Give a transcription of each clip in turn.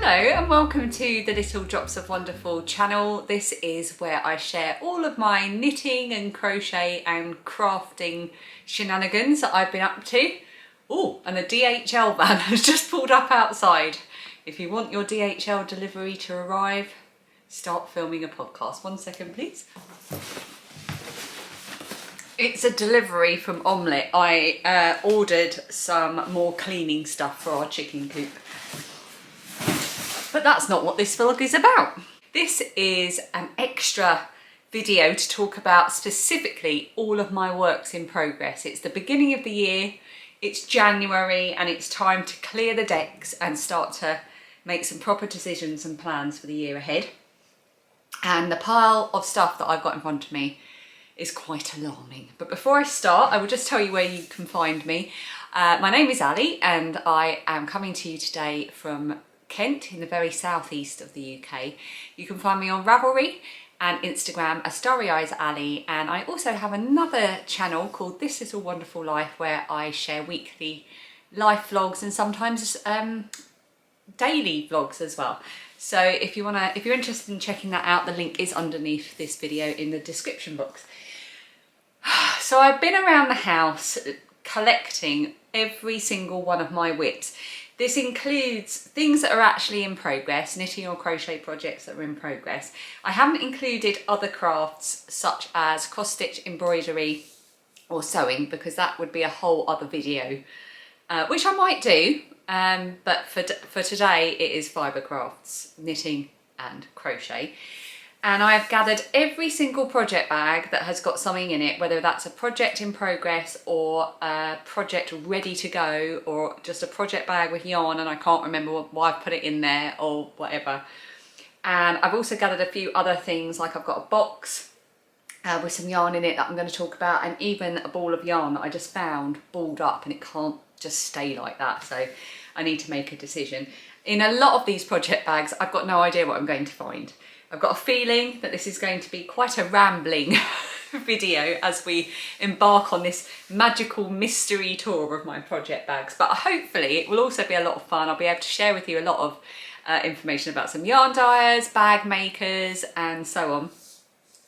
Hello and welcome to the Little Drops of Wonderful channel. This is where I share all of my knitting and crochet and crafting shenanigans that I've been up to. Oh, and the DHL van has just pulled up outside. If you want your DHL delivery to arrive, start filming a podcast. 1 second, please. It's a delivery from Omelette. I ordered some more cleaning stuff for our chicken coop. But that's not what this vlog is about. This is an extra video to talk about specifically all of my works in progress. It's the beginning of the year, it's January, and it's time to clear the decks and start to make some proper decisions and plans for the year ahead. And the pile of stuff that I've got in front of me is quite alarming. But before I start, I will just tell you where you can find me. My name is Ali and I am coming to you today from Kent in the very southeast of the UK. You can find me on Ravelry and Instagram as Starry Eyes Ali, and I also have another channel called This Little Wonderful Life where I share weekly life vlogs and sometimes daily vlogs as well. So if you're interested in checking that out, the link is underneath this video in the description box. So I've been around the house collecting every single one of my whips. This includes things that are actually in progress, knitting or crochet projects that are in progress. I haven't included other crafts such as cross stitch, embroidery or sewing because that would be a whole other video, which I might do, but for today it is fibre crafts, knitting and crochet. And I have gathered every single project bag that has got something in it, whether that's a project in progress or a project ready to go or just a project bag with yarn and I can't remember why I've put it in there or whatever. And I've also gathered a few other things, like I've got a box with some yarn in it that I'm going to talk about, and even a ball of yarn that I just found balled up, and it can't just stay like that, so I need to make a decision. In a lot of these project bags, I've got no idea what I'm going to find. I've got a feeling that this is going to be quite a rambling video as we embark on this magical mystery tour of my project bags, but hopefully it will also be a lot of fun. I'll be able to share with you a lot of information about some yarn dyers, bag makers and so on,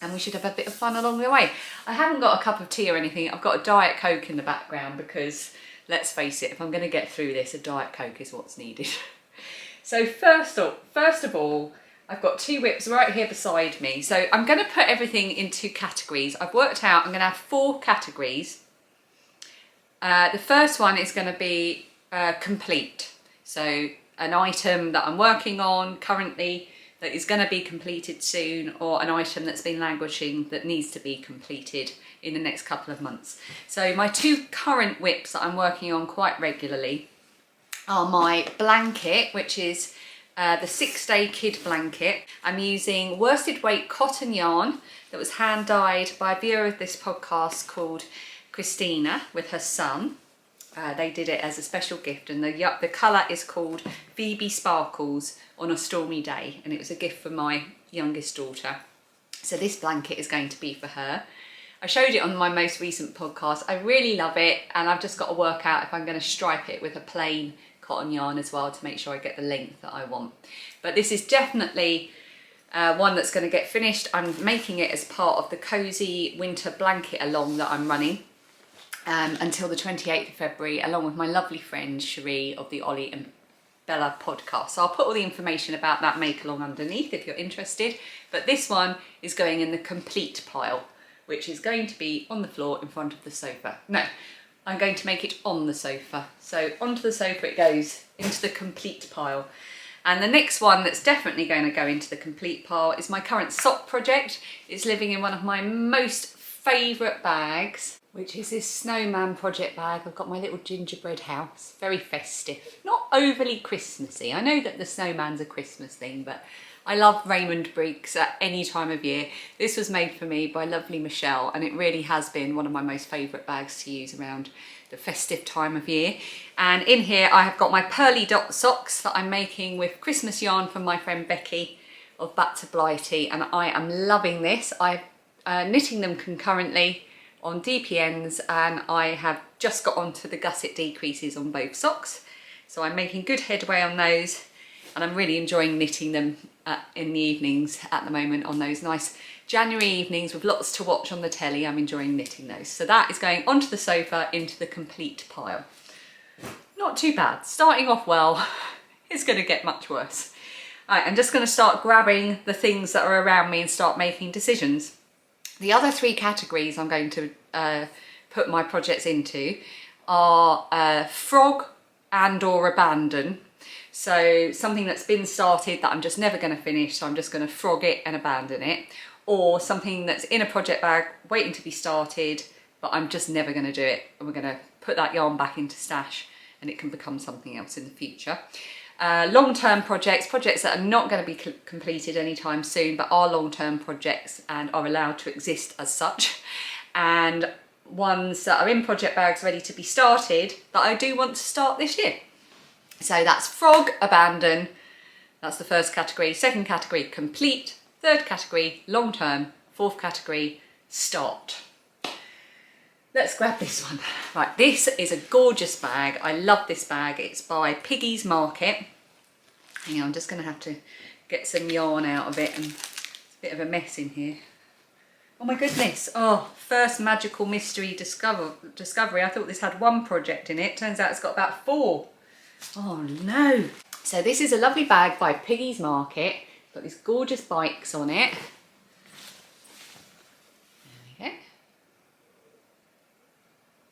and we should have a bit of fun along the way. I haven't got a cup of tea or anything. I've got a Diet Coke in the background because, let's face it, if I'm going to get through this, a Diet Coke is what's needed. So first of all, I've got two whips right here beside me. So I'm going to put everything into categories. I've worked out I'm going to have 4 categories. The first one is going to be complete. So an item that I'm working on currently that is going to be completed soon, or an item that's been languishing that needs to be completed in the next couple of months. So my 2 current whips that I'm working on quite regularly are my blanket, which is the 6-day kid blanket. I'm using worsted weight cotton yarn that was hand dyed by a viewer of this podcast called Christina with her son. They did it as a special gift, and the colour is called Phoebe Sparkles on a Stormy Day, and it was a gift for my youngest daughter. So this blanket is going to be for her. I showed it on my most recent podcast. I really love it, and I've just got to work out if I'm going to stripe it with a plain cotton yarn as well to make sure I get the length that I want. But this is definitely one that's going to get finished. I'm making it as part of the cozy winter blanket along that I'm running until the 28th of February, along with my lovely friend Cherie of the Ollie and Bella podcast. So I'll put all the information about that make along underneath if you're interested. But this one is going in the complete pile, which is going to be on the floor in front of the sofa. No, I'm going to make it on the sofa. So onto the sofa it goes, into the complete pile. And the next one that's definitely going to go into the complete pile is my current sock project. It's living in one of my most favourite bags, which is this Snowman Project Bag. I've got my little gingerbread house, very festive, not overly Christmassy. I know that the snowman's a Christmas thing, but I love Raymond Briggs at any time of year. This was made for me by lovely Michelle, and it really has been one of my most favourite bags to use around the festive time of year. And in here I have got my pearly dot socks that I'm making with Christmas yarn from my friend Becky of Back to Blighty, and I am loving this. I'm knitting them concurrently on DPNs, and I have just got onto the gusset decreases on both socks, so I'm making good headway on those. and I'm really enjoying knitting them in the evenings at the moment on those nice January evenings with lots to watch on the telly. I'm enjoying knitting those. So that is going onto the sofa into the complete pile. Not too bad, starting off well. It's going to get much worse. All right, I'm just going to start grabbing the things that are around me and start making decisions. The other 3 categories I'm going to put my projects into are frog and or abandon. So something that's been started that I'm just never going to finish, so I'm just going to frog it and abandon it. Or something that's in a project bag waiting to be started, but I'm just never going to do it. And we're going to put that yarn back into stash and it can become something else in the future. Long-term projects that are not going to be completed anytime soon, but are long-term projects and are allowed to exist as such. And ones that are in project bags ready to be started that I do want to start this year. So that's frog, abandon, that's the first category. Second category, complete. Third category, long-term. Fourth category, start. Let's grab this one. Right, this is a gorgeous bag. I love this bag. It's by Piggy's Market. Hang on, I'm just going to have to get some yarn out of it, and it's a bit of a mess in here. Oh my goodness. Oh, first magical mystery discovery. I thought this had 1 project in it. Turns out it's got about 4. Oh no. So this is a lovely bag by Piggy's Market. Got these gorgeous bikes on it.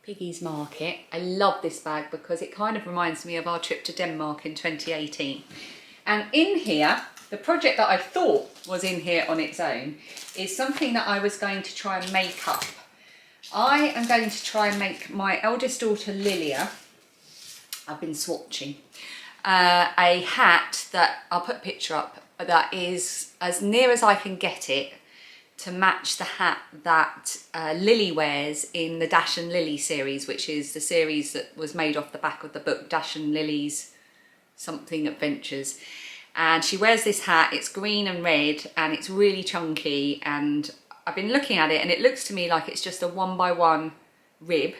Piggy's Market. I love this bag because it kind of reminds me of our trip to Denmark in 2018. And in here, the project that I thought was in here on its own is something that I was going to try and make up. I am going to try and make my eldest daughter Lilia, I've been swatching, a hat that, I'll put a picture up, that is as near as I can get it to match the hat that Lily wears in the Dash and Lily series, which is the series that was made off the back of the book Dash and Lily's something adventures. And she wears this hat, it's green and red and it's really chunky, and I've been looking at it and it looks to me like it's just a 1x1 rib,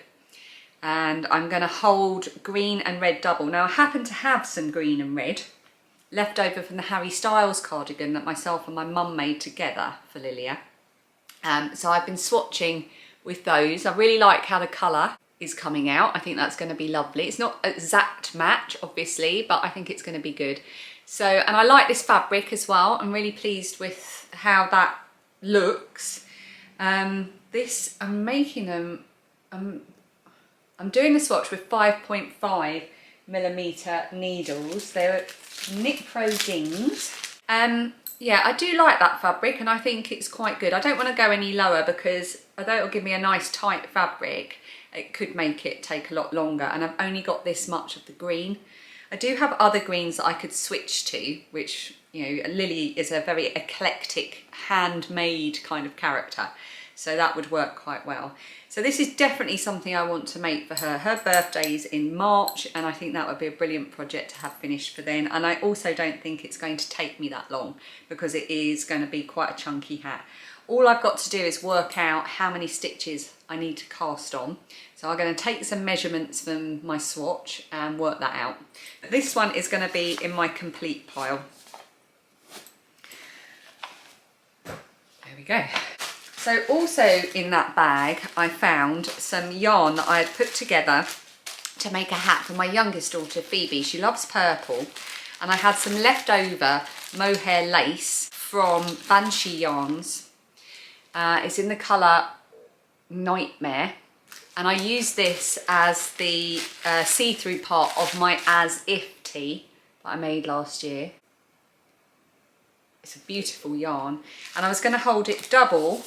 and I'm going to hold green and red double. Now I happen to have some green and red left over from the Harry Styles cardigan that myself and my mum made together for Lilia. So I've been swatching with those. I really like how the colour is coming out. I think that's going to be lovely. It's not an exact match, obviously, but I think it's going to be good. So, and I like this fabric as well. I'm really pleased with how that looks. I'm making them, I'm doing the swatch with 5.5mm needles. They're Knit Pro Dings. Yeah, I do like that fabric and I think it's quite good. I don't want to go any lower because although it'll give me a nice tight fabric, it could make it take a lot longer, and I've only got this much of the green. I do have other greens that I could switch to, which, you know, Lily is a very eclectic, handmade kind of character, so that would work quite well. So this is definitely something I want to make for her. Her birthday's in March and I think that would be a brilliant project to have finished for then. And I also don't think it's going to take me that long because it is going to be quite a chunky hat. All I've got to do is work out how many stitches I need to cast on. So I'm going to take some measurements from my swatch and work that out. This one is going to be in my complete pile. There we go. So also in that bag, I found some yarn that I had put together to make a hat for my youngest daughter, Phoebe. She loves purple. And I had some leftover mohair lace from Banshee Yarns. It's in the colour Nightmare. And I used this as the see-through part of my As If tee that I made last year. It's a beautiful yarn. And I was going to hold it double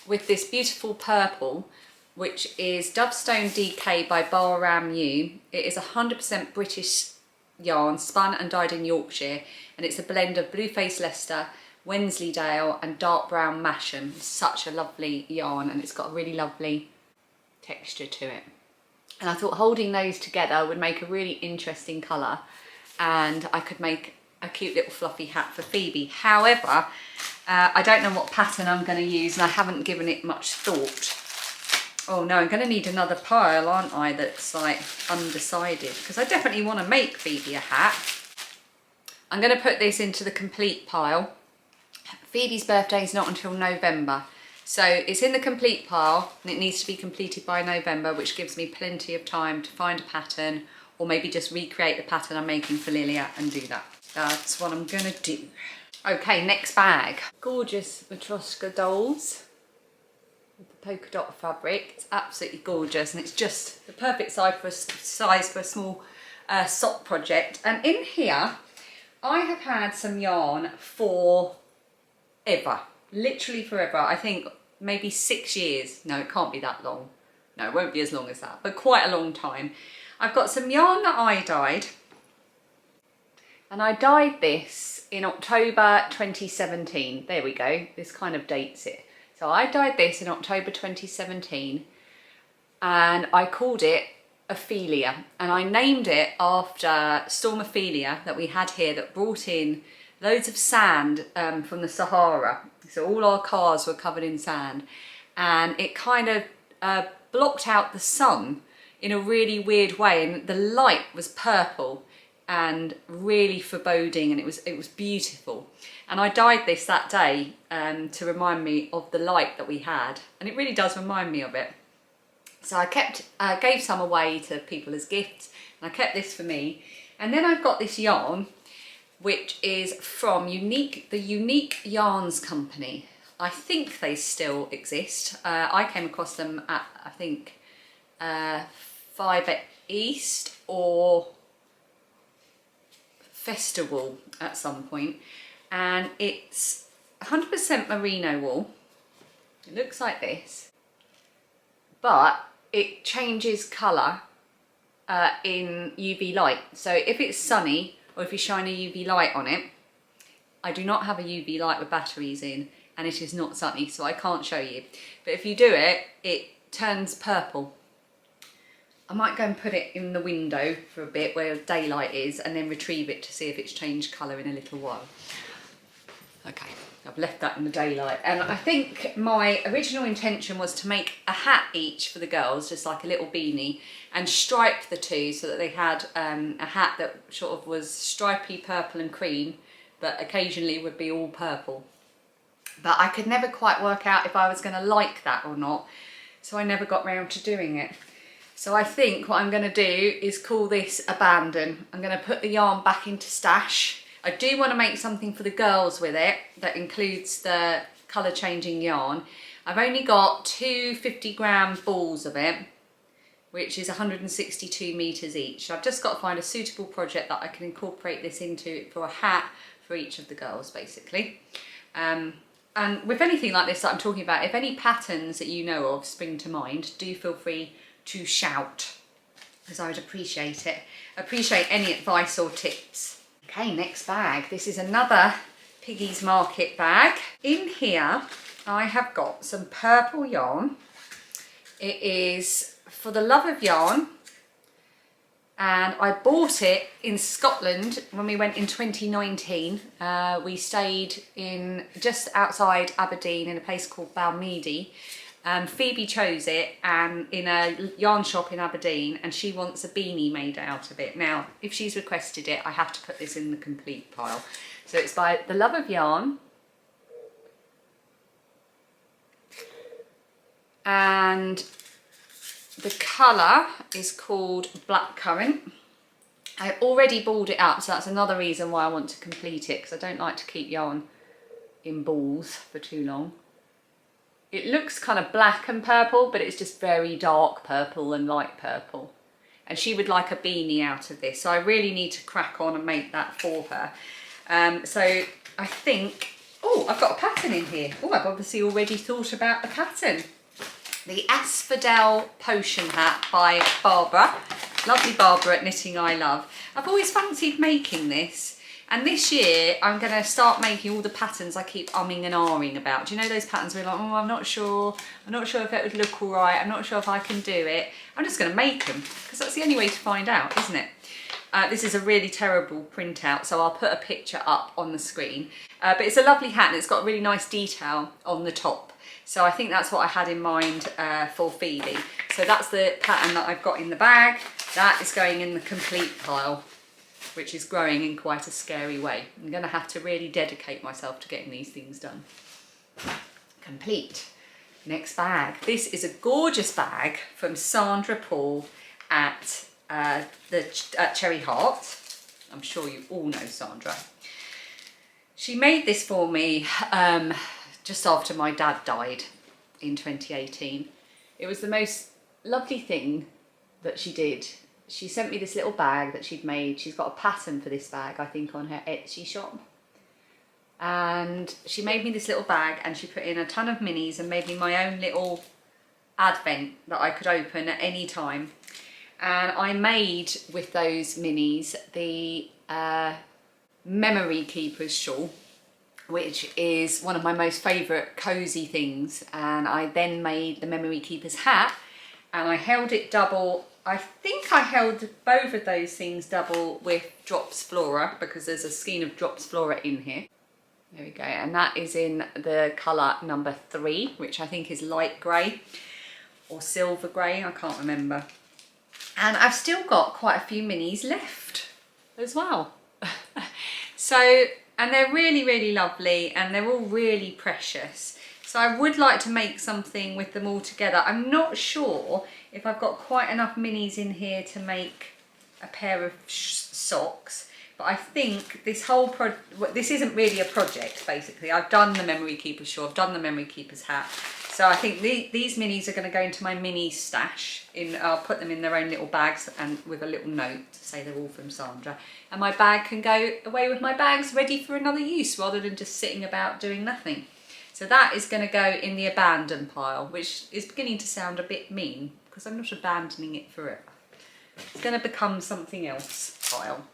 with this beautiful purple, which is Dovestone DK by Bahram U. It is 100% British yarn, spun and dyed in Yorkshire, and it's a blend of Blueface Leicester, Wensleydale and dark brown Masham. It's such a lovely yarn and it's got a really lovely texture to it. And I thought holding those together would make a really interesting colour, and I could make a cute little fluffy hat for Phoebe. However, I don't know what pattern I'm going to use and I haven't given it much thought. Oh no, I'm going to need another pile, aren't I, that's like undecided, because I definitely want to make Phoebe a hat. I'm going to put this into the complete pile. Phoebe's birthday is not until November, so it's in the complete pile and it needs to be completed by November, which gives me plenty of time to find a pattern or maybe just recreate the pattern I'm making for Lilia and do that. That's what I'm going to do. Okay, next bag. Gorgeous Matryoshka dolls with the polka dot fabric. It's absolutely gorgeous and it's just the perfect size for a small sock project. And in here I have had some yarn for ever, literally forever. I think maybe 6 years. No, it can't be that long. No, it won't be as long as that, but quite a long time. I've got some yarn that I dyed, and I dyed this in October 2017. There we go, this kind of dates it. So I dyed this in October 2017 and I called it Ophelia, and I named it after Storm Ophelia that we had here that brought in loads of sand from the Sahara. So all our cars were covered in sand and it kind of blocked out the sun in a really weird way, and the light was purple and really foreboding, and it was beautiful. And I dyed this that day to remind me of the light that we had, and it really does remind me of it. So I gave some away to people as gifts, and I kept this for me. And then I've got this yarn, which is from the Unique Yarns Company. I think they still exist. I came across them at, I think, 5 at East or Festival at some point. And it's 100% merino wool. It looks like this, but it changes colour in UV light. So if it's sunny or if you shine a UV light on it, I do not have a UV light with batteries in and it is not sunny, so I can't show you. But if you do it, it turns purple. I might go and put it in the window for a bit where daylight is and then retrieve it to see if it's changed colour in a little while. Okay, I've left that in the daylight. And I think my original intention was to make a hat each for the girls, just like a little beanie, and stripe the two so that they had a hat that sort of was stripy purple and cream, but occasionally would be all purple. But I could never quite work out if I was going to like that or not, so I never got round to doing it. So I think what I'm going to do is call this Abandon. I'm going to put the yarn back into stash. I do want to make something for the girls with it that includes the colour changing yarn. I've only got two 50-gram balls of it, which is 162 metres each. So I've just got to find a suitable project that I can incorporate this into for a hat for each of the girls, basically. And with anything like this that I'm talking about, if any patterns that you know of spring to mind, do feel free to shout, because I would appreciate it. Appreciate any advice or tips. Okay, next bag. This is another Piggy's Market bag. In here, I have got some purple yarn. It is For the Love of Yarn, and I bought it in Scotland when we went in 2019. We stayed in just outside Aberdeen in a place called Balmeedy. Phoebe chose it and in a yarn shop in Aberdeen, and she wants a beanie made out of it. Now, if she's requested it, I have to put this in the complete pile. So it's by The Love of Yarn. And the colour is called Blackcurrant. I already balled it up, so that's another reason why I want to complete it, because I don't like to keep yarn in balls for too long. It looks kind of black and purple, but it's just very dark purple and light purple. And she would like a beanie out of this, so I really need to crack on and make that for her. So I think, oh, I've got a pattern in here. Oh, I've obviously already thought about the pattern. The Asphadel Potion Hat by Barbara. Lovely Barbara at Knitting I Love. I've always fancied making this. And this year, I'm going to start making all the patterns I keep umming and ahhing about. Do you know those patterns where you're like, oh, I'm not sure if it would look all right, I'm not sure if I can do it. I'm just going to make them, because that's the only way to find out, isn't it? This is a really terrible printout, so I'll put a picture up on the screen. But it's a lovely hat, and it's got really nice detail on the top. So I think that's what I had in mind for Phoebe. So that's the pattern that I've got in the bag. That is going in the complete pile. which is growing in quite a scary way. I'm going to have to really dedicate myself to getting these things done. Complete. Next bag. This is a gorgeous bag from Sandra Paul at Cherry Heart. I'm sure you all know Sandra. She made this for me just after my dad died in 2018. It was the most lovely thing that she did. She sent me this little bag that she'd made. She's got a pattern for this bag, I think, on her Etsy shop. And she made me this little bag and she put in a ton of minis and made me my own little advent that I could open at any time. And I made with those minis the Memory Keeper's shawl, which is one of my most favourite cosy things. And I then made the Memory Keeper's hat and I held it double. I think I held both of those things double with Drops Flora because there's a skein of Drops Flora in here. There we go, and that is in the colour number 3, which I think is light grey or silver grey, I can't remember. And I've still got quite a few minis left as well. So, and they're really, really lovely and they're all really precious. So I would like to make something with them all together. I'm not sure if I've got quite enough minis in here to make a pair of socks. But I think this whole this isn't really a project, basically. I've done the Memory Keeper's shawl, I've done the Memory Keeper's hat. So I think these minis are going to go into my mini stash. I'll put them in their own little bags and with a little note to say they're all from Sandra. And my bag can go away with my bags ready for another use rather than just sitting about doing nothing. So that is going to go in the abandon pile, which is beginning to sound a bit mean because I'm not abandoning it forever. It's going to become something else pile.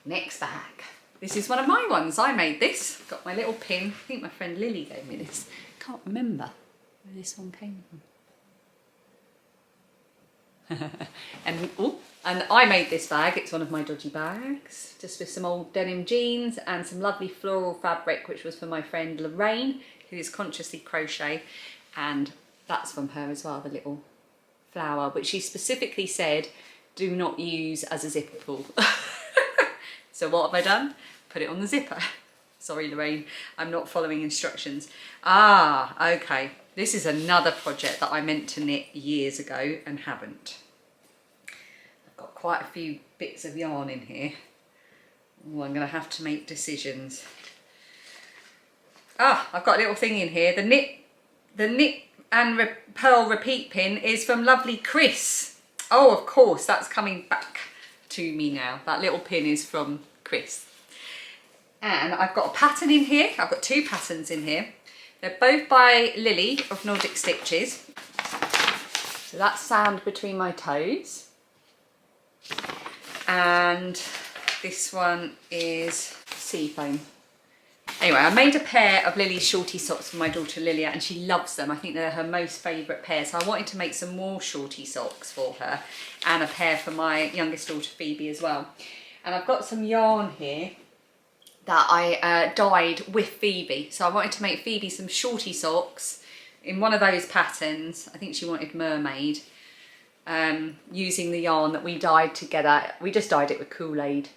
Next bag. This is one of my ones. I made this. Got my little pin. I think my friend Lily gave me this. Can't remember where this one came from. and I made this bag. It's one of my dodgy bags. Just with some old denim jeans and some lovely floral fabric, which was for my friend Lorraine, who is Consciously Crochet. And that's from her as well, the little flower, which she specifically said, do not use as a zipper pull. So what have I done? Put it on the zipper. Sorry, Lorraine, I'm not following instructions. Ah, okay. This is another project that I meant to knit years ago and haven't. I've got quite a few bits of yarn in here. Oh, I'm going to have to make decisions. Ah, I've got a little thing in here. The knit and purl repeat pin is from lovely Chris. Oh, of course, that's coming back to me now. That little pin is from Chris. And I've got a pattern in here. I've got 2 patterns in here. They're both by Lily of Nordic Stitches. So that's Sand Between My Toes. And this one is Seafoam. Anyway, I made a pair of Lily's shorty socks for my daughter Lilia and she loves them. I think they're her most favourite pair. So I wanted to make some more shorty socks for her and a pair for my youngest daughter Phoebe as well. And I've got some yarn here that I dyed with Phoebe. So I wanted to make Phoebe some shorty socks in one of those patterns. I think she wanted Mermaid, using the yarn that we dyed together. We just dyed it with Kool-Aid,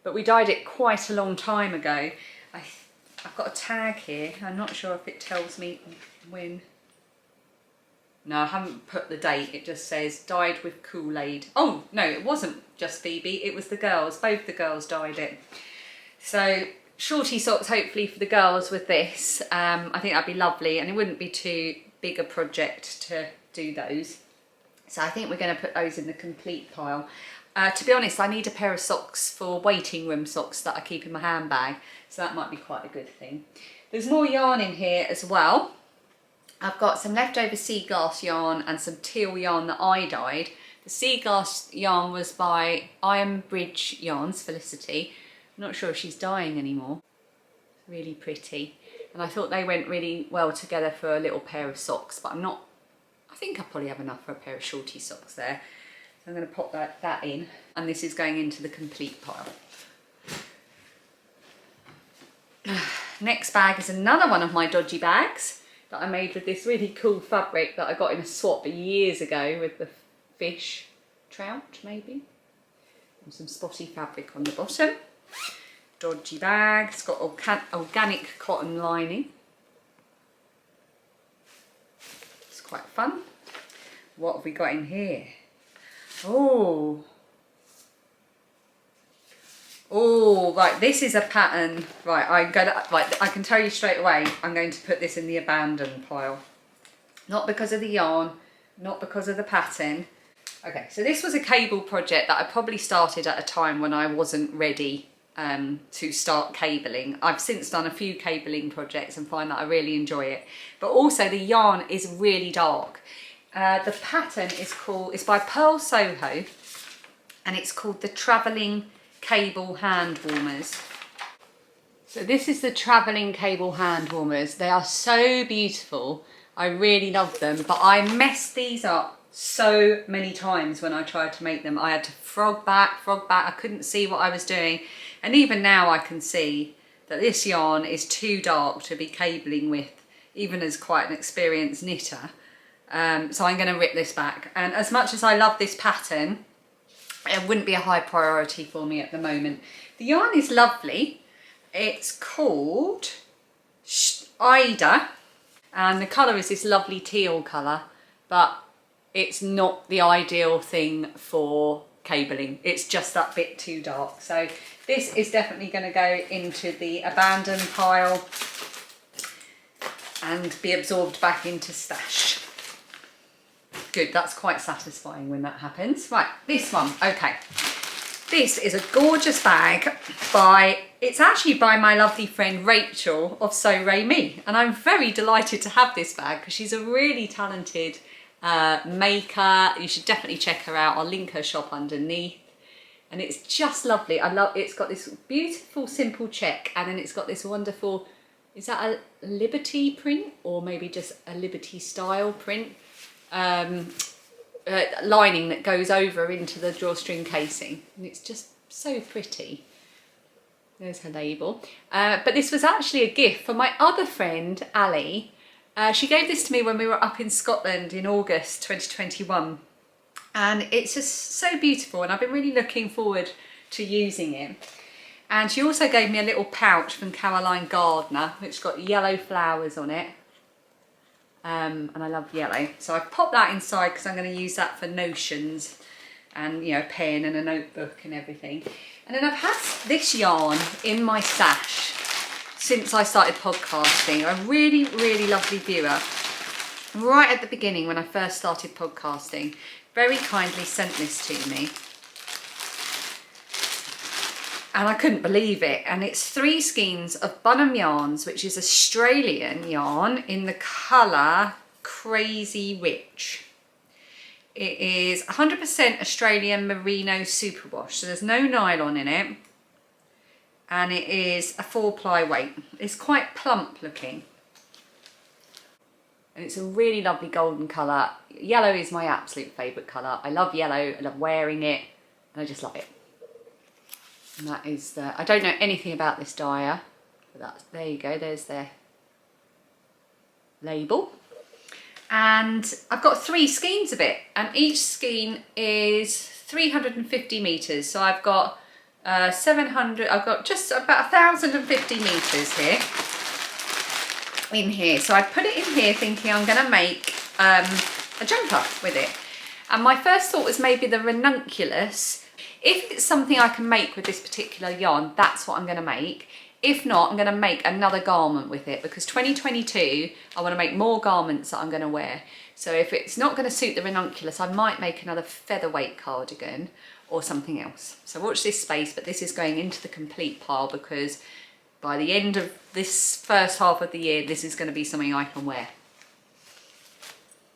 but we dyed it quite a long time ago. I've got a tag here. I'm not sure if it tells me when. No, I haven't put the date. It just says dyed with Kool-Aid. Oh, no, it wasn't just Phoebe. It was the girls. Both the girls dyed it. So shorty socks hopefully for the girls with this. I think that'd be lovely and it wouldn't be too big a project to do those. So I think we're going to put those in the complete pile. To be honest, I need a pair of socks for waiting room socks that I keep in my handbag. So that might be quite a good thing. There's more yarn in here as well. I've got some leftover sea glass yarn and some teal yarn that I dyed. The sea glass yarn was by Iron Bridge Yarns, Felicity. I'm not sure if she's dyeing anymore. It's really pretty. And I thought they went really well together for a little pair of socks, but I think I probably have enough for a pair of shorty socks there. So I'm going to pop that in, and this is going into the complete pile. Next bag is another one of my dodgy bags that I made with this really cool fabric that I got in a swap years ago with the fish, trout maybe. some spotty fabric on the bottom. Dodgy bag, it's got organic cotton lining. It's quite fun. What have we got in here? Oh, right, this is a pattern. Right, I can tell you straight away, I'm going to put this in the abandon pile. Not because of the yarn, not because of the pattern. Okay, so this was a cable project that I probably started at a time when I wasn't ready to start cabling. I've since done a few cabling projects and find that I really enjoy it. But also the yarn is really dark. The pattern is by Pearl Soho, and it's called the Travelling Cable Hand Warmers. So this is the Travelling Cable Hand Warmers. They are so beautiful. I really love them, but I messed these up so many times when I tried to make them. I had to frog back. I couldn't see what I was doing. And even now I can see that this yarn is too dark to be cabling with, even as quite an experienced knitter. So I'm going to rip this back. And as much as I love this pattern, it wouldn't be a high priority for me at the moment. The yarn is lovely. It's called Ida, and the colour is this lovely teal colour, but it's not the ideal thing for cabling. It's just that bit too dark. So this is definitely going to go into the abandon pile and be absorbed back into stash. Good, that's quite satisfying when that happens. Right, this one, okay. This is a gorgeous bag it's actually by my lovely friend Rachel of So Ray Me. And I'm very delighted to have this bag because she's a really talented maker. You should definitely check her out. I'll link her shop underneath. And it's just lovely. It's got this beautiful simple check, and then it's got this wonderful, is that a Liberty print or maybe just a Liberty style print? Lining that goes over into the drawstring casing, and it's just so pretty. There's her label. But this was actually a gift for my other friend Ali. She gave this to me when we were up in Scotland in August 2021, and it's just so beautiful, and I've been really looking forward to using it. And she also gave me a little pouch from Caroline Gardner, which got yellow flowers on it. And I love yellow, so I've popped that inside because I'm going to use that for notions and, you know, a pen and a notebook and everything. And then I've had this yarn in my stash since I started podcasting. A really, really lovely viewer, right at the beginning when I first started podcasting, very kindly sent this to me. And I couldn't believe it. And it's 3 skeins of Bunham Yarns, which is Australian yarn, in the colour Crazy Rich. It is 100% Australian Merino Superwash, so there's no nylon in it. And it is a 4-ply weight. It's quite plump looking. And it's a really lovely golden colour. Yellow is my absolute favourite colour. I love yellow, I love wearing it, and I just love it. And that is I don't know anything about this dyer, but there you go, there's their label. And I've got 3 skeins of it, and each skein is 350 metres. So I've got 700, I've got just about 1,050 metres here, in here. So I put it in here thinking I'm going to make a jumper with it. And my first thought was maybe the ranunculus. If it's something I can make with this particular yarn, that's what I'm going to make. If not, I'm going to make another garment with it, because 2022, I want to make more garments that I'm going to wear. So if it's not going to suit the ranunculus, I might make another featherweight cardigan or something else. So watch this space, but this is going into the complete pile, because by the end of this first half of the year, this is going to be something I can wear.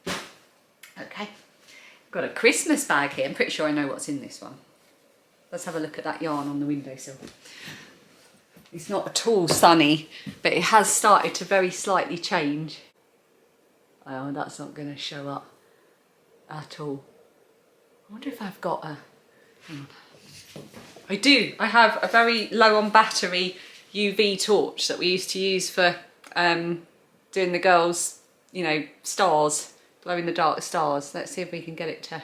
Okay, got a Christmas bag here. I'm pretty sure I know what's in this one. Let's have a look at that yarn on the windowsill. It's not at all sunny, but it has started to very slightly change. Oh, that's not going to show up at all. I wonder if I've got a... Hang on. I do. I have a very low on battery UV torch that we used to use for doing the girls, you know, stars, glow in the dark stars. Let's see if we can get it to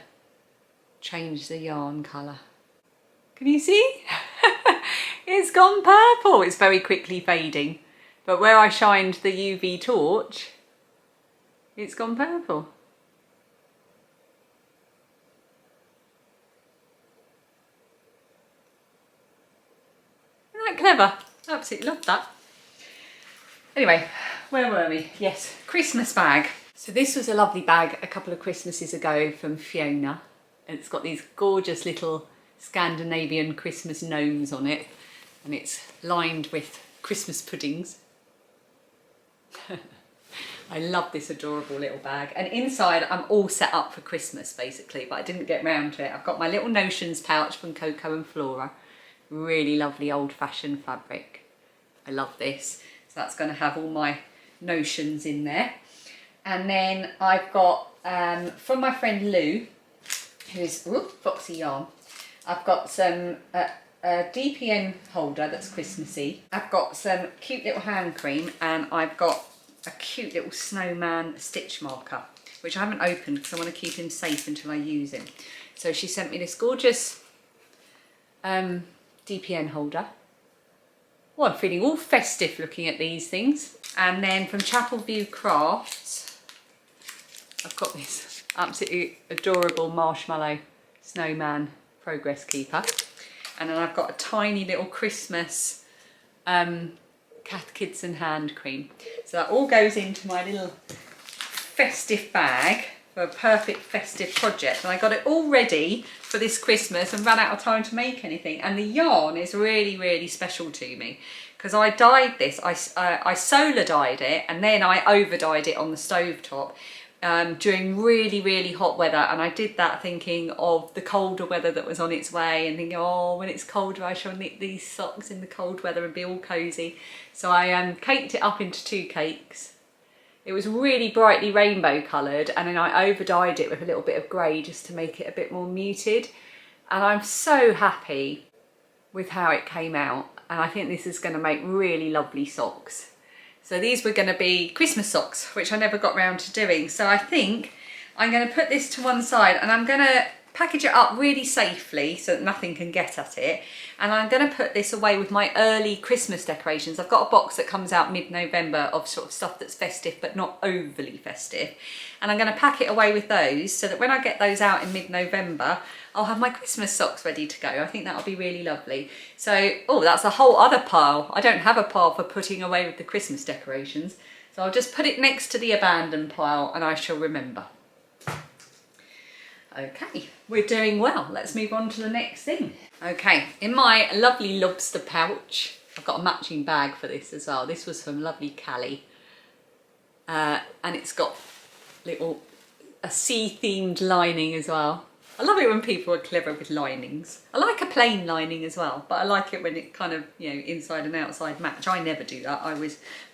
change the yarn colour. Can you see? It's gone purple. It's very quickly fading. But where I shined the UV torch, it's gone purple. Isn't that clever? Absolutely love that. Anyway, where were we? Yes, Christmas bag. So this was a lovely bag a couple of Christmases ago from Fiona. And it's got these gorgeous little Scandinavian Christmas gnomes on it. And it's lined with Christmas puddings. I love this adorable little bag. And inside I'm all set up for Christmas basically, but I didn't get round to it. I've got my little notions pouch from Coco and Flora. Really lovely old-fashioned fabric. I love this. So that's going to have all my notions in there. And then I've got, from my friend Lou, who's Foxy Yarn, I've got some a DPN holder that's Christmassy. I've got some cute little hand cream, and I've got a cute little snowman stitch marker, which I haven't opened because I want to keep him safe until I use him. So she sent me this gorgeous DPN holder. Well, I'm feeling all festive looking at these things. And then from Chapel View Crafts, I've got this absolutely adorable marshmallow snowman progress keeper. And then I've got a tiny little Christmas Kath Kidson hand cream. So that all goes into my little festive bag for a perfect festive project. And I got it all ready for this Christmas and ran out of time to make anything. And the yarn is really, really special to me because I dyed this. I solar dyed it and then I over dyed it on the stovetop during really, really hot weather. And I did that thinking of the colder weather that was on its way and thinking, oh, when it's colder I shall knit these socks in the cold weather and be all cozy. So I caked it up into 2 cakes. It was really brightly rainbow coloured, and then I over dyed it with a little bit of grey just to make it a bit more muted. And I'm so happy with how it came out, and I think this is going to make really lovely socks. So these were going to be Christmas socks, which I never got round to doing. So I think I'm going to put this to one side and I'm going to package it up really safely so that nothing can get at it. And I'm going to put this away with my early Christmas decorations. I've got a box that comes out mid-November of sort of stuff that's festive but not overly festive. And I'm going to pack it away with those so that when I get those out in mid-November, I'll have my Christmas socks ready to go. I think that'll be really lovely. So, oh, that's a whole other pile. I don't have a pile for putting away with the Christmas decorations. So I'll just put it next to the abandoned pile and I shall remember. Okay, we're doing well. Let's move on to the next thing. Okay, in my lovely Lobster Pouch, I've got a matching bag for this as well. This was from lovely Callie. And it's got a sea-themed lining as well. I love it when people are clever with linings. I like a plain lining as well, but I like it when it kind of, you know, inside and outside match. I never do that.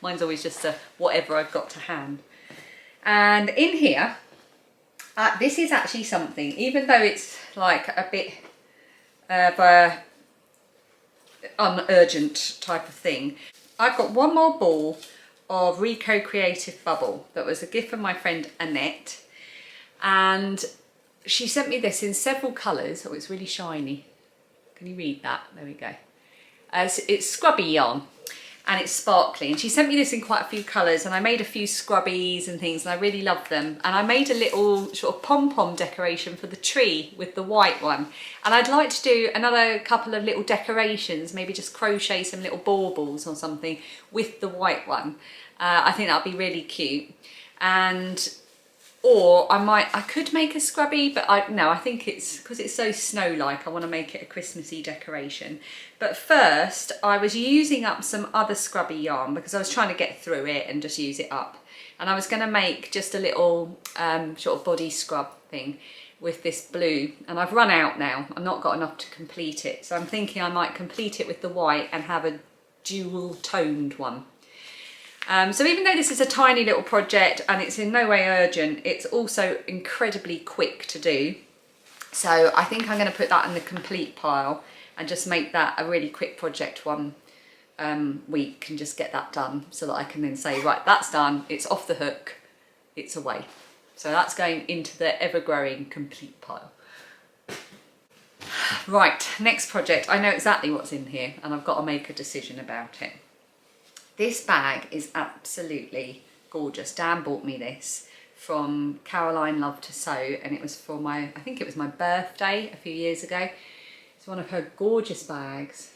Mine's always just a whatever I've got to hand. And in here, this is actually something, even though it's like a bit of a unurgent type of thing, I've got one more ball of Rico Creative Bubble that was a gift from my friend Annette, and she sent me this in several colours. Oh, it's really shiny. Can you read that? There we go. It's scrubby yarn and it's sparkly, and she sent me this in quite a few colours, and I made a few scrubbies and things and I really love them. And I made a little sort of pom-pom decoration for the tree with the white one, and I'd like to do another couple of little decorations, maybe just crochet some little baubles or something with the white one. I think that'd be really cute. Or I could make a scrubby, but I think it's because it's so snow-like, I want to make it a Christmassy decoration. But first, I was using up some other scrubby yarn because I was trying to get through it and just use it up. And I was going to make just a little sort of body scrub thing with this blue. And I've run out now. I've not got enough to complete it. So I'm thinking I might complete it with the white and have a dual-toned one. So even though this is a tiny little project and it's in no way urgent, it's also incredibly quick to do. So I think I'm going to put that in the complete pile and just make that a really quick project one week and just get that done so that I can then say, right, that's done, it's off the hook, it's away. So that's going into the ever-growing complete pile. Right, next project. I know exactly what's in here and I've got to make a decision about it. This bag is absolutely gorgeous. Dan bought me this from Caroline Love to Sew, and it was for my, I think it was my birthday a few years ago. It's one of her gorgeous bags.